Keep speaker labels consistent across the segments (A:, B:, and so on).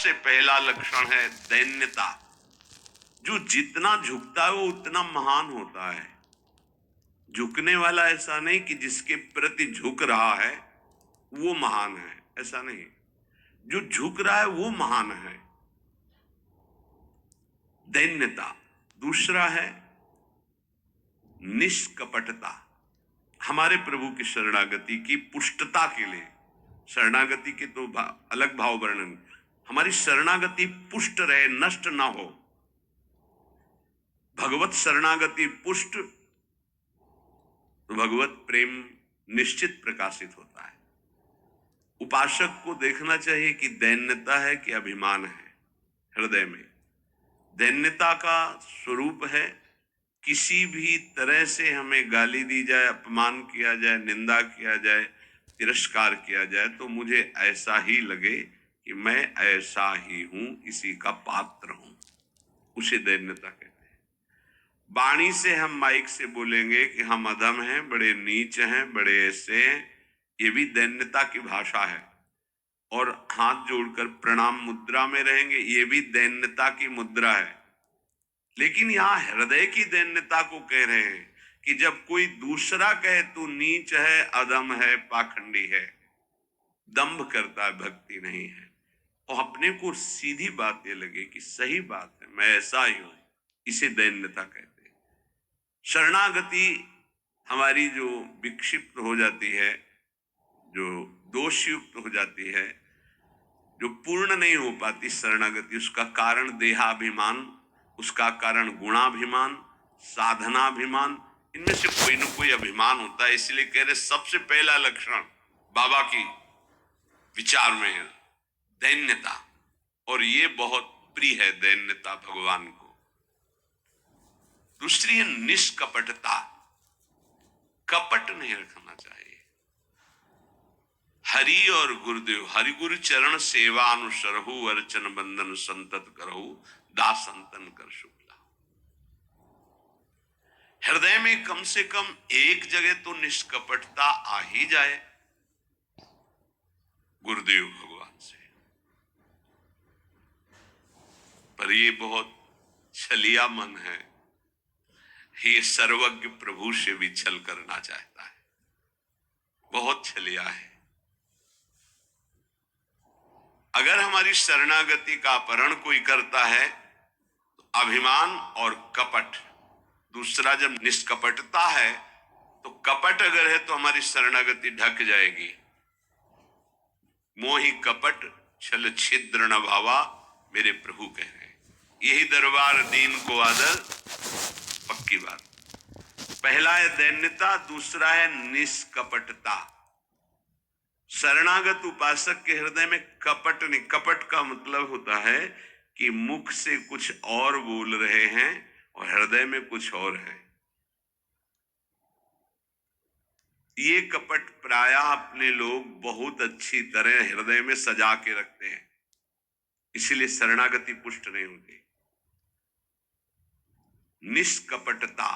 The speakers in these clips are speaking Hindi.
A: सबसे पहला लक्षण है दैन्यता। जो जितना झुकता है वो उतना महान होता है। झुकने वाला ऐसा नहीं कि जिसके प्रति झुक रहा है वो महान है, ऐसा नहीं। जो झुक रहा है वो महान है। दैन्यता। दूसरा है निष्कपटता। हमारे प्रभु की शरणागति की पुष्टता के लिए, शरणागति के तो अलग भाव वर्णन, हमारी शरणागति पुष्ट रहे, नष्ट ना हो। भगवत शरणागति पुष्ट तो भगवत प्रेम निश्चित प्रकाशित होता है। उपासक को देखना चाहिए कि दैन्यता है कि अभिमान है। हृदय में दैन्यता का स्वरूप है किसी भी तरह से हमें गाली दी जाए, अपमान किया जाए, निंदा किया जाए, तिरस्कार किया जाए तो मुझे ऐसा ही लगे कि मैं ऐसा ही हूं, इसी का पात्र हूं। उसे दैन्यता कहते हैं। वाणी से हम माइक से बोलेंगे कि हम अधम हैं, बड़े नीच हैं, बड़े ऐसे हैं, ये भी दैन्यता की भाषा है। और हाथ जोड़कर प्रणाम मुद्रा में रहेंगे, ये भी दैन्यता की मुद्रा है। लेकिन यहां हृदय की दैन्यता को कह रहे हैं कि जब कोई दूसरा कहे तू नीच है, अधम है, पाखंडी है, दंभ करता है, भक्ति नहीं है, और अपने को सीधी बात ये लगे कि सही बात है, मैं ऐसा ही हूं, इसे दैन्यता कहते हैं। शरणागति हमारी जो विक्षिप्त हो जाती है, जो दोषयुक्त हो जाती है, जो पूर्ण नहीं हो पाती शरणागति, उसका कारण देहाभिमान, उसका कारण गुणाभिमान, साधनाभिमान, इनमें से कोई न कोई अभिमान होता है। इसलिए कह रहे सबसे पहला लक्षण बाबा की विचार में है दैन्यता, और ये बहुत प्रिय है दैन्यता भगवान को। दूसरी है निष्कपटता। कपट नहीं रखना चाहिए। हरि और गुरुदेव, हरि गुरु चरण सेवा अनुसरहु, अर्चन बंदन संतत करहु, दासंतन कर शुक्ला। हृदय में कम से कम एक जगह तो निष्कपटता आ ही जाए गुरुदेव भगवान से। पर ये बहुत छलिया मन है, ये सर्वज्ञ प्रभु से भी छल करना चाहता है, बहुत छलिया है। अगर हमारी शरणागति का अपहरण कोई करता है तो अभिमान और कपट। दूसरा जब निष्कपटता है तो कपट अगर है तो हमारी शरणागति ढक जाएगी। मोहि कपट छल छिद्र न भावा, मेरे प्रभु कह रहे हैं, यही दरबार दीन को आदर, पक्की बात। पहला है दैन्यता, दूसरा है निष्कपटता। शरणागत उपासक के हृदय में कपट नहीं। कपट का मतलब होता है कि मुख से कुछ और बोल रहे हैं और हृदय में कुछ और है। ये कपट प्रायः अपने लोग बहुत अच्छी तरह हृदय में सजा के रखते हैं, इसीलिए शरणागति पुष्ट नहीं होती। निष्कपटता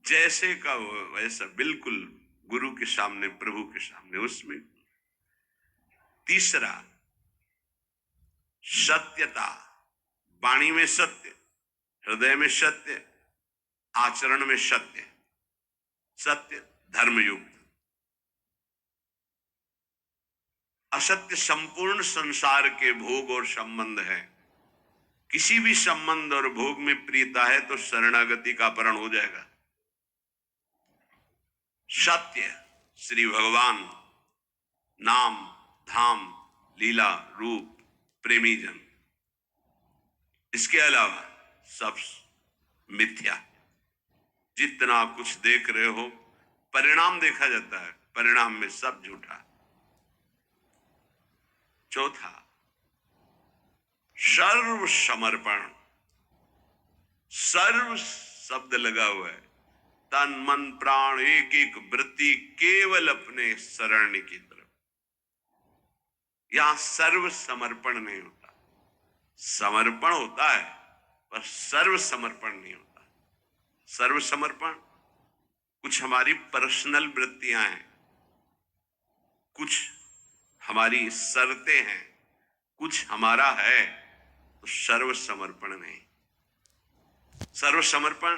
A: जैसे का वैसा, बिल्कुल गुरु के सामने, प्रभु के सामने, उसमें। तीसरा सत्यता। वाणी में सत्य, हृदय में सत्य, आचरण में सत्य, सत्य धर्मयुक्त। असत्य संपूर्ण संसार के भोग और संबंध है। किसी भी संबंध और भोग में प्रियता है तो शरणागति का अपहरण हो जाएगा। सत्य श्री भगवान, नाम, धाम, लीला, रूप, प्रेमी जन। इसके अलावा सब मिथ्या। जितना कुछ देख रहे हो परिणाम देखा जाता है, परिणाम में सब झूठा। चौथा सर्व समर्पण। सर्व शब्द लगा हुआ है, तन मन प्राण एक एक वृत्ति केवल अपने शरण की तरफ। यहां सर्व समर्पण नहीं होता। समर्पण होता है पर सर्व समर्पण नहीं होता। सर्व समर्पण कुछ हमारी पर्सनल वृत्तियां हैं, कुछ हमारी शर्तें हैं, कुछ हमारा है तो सर्वसमर्पण नहीं। सर्वसमर्पण